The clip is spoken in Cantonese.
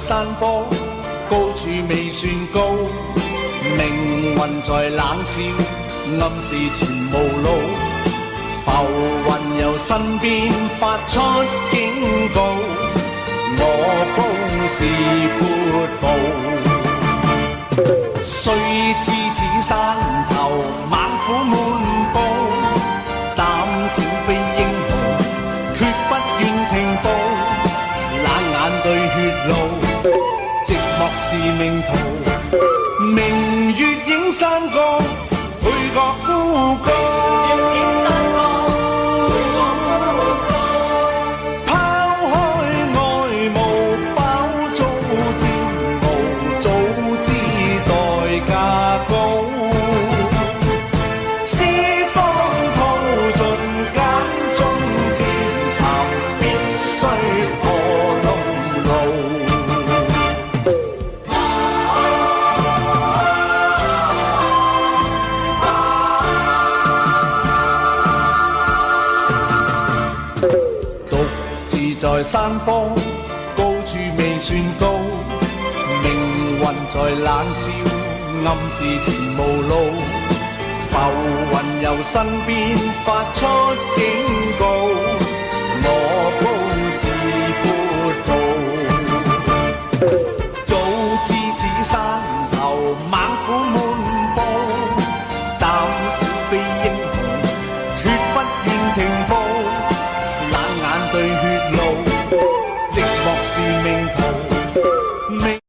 山坡，高處未算高，命運在冷笑，暗示前無路。浮雲由身邊發出警告，我高是闊步。雖知此山頭猛虎滿布，膽小非英雄，決不願停步。冷眼對血路，寂寞是命途。明月映山崗，配角孤高。拋開愛慕，飽遭煎熬，早知代價高。四方淘盡揀中天尋，必須破東路。獨自在山坡，高處未算高，命運在冷笑，暗示前無路。浮雲由身邊發出警告，我高是闊步。早知此山頭猛虎滿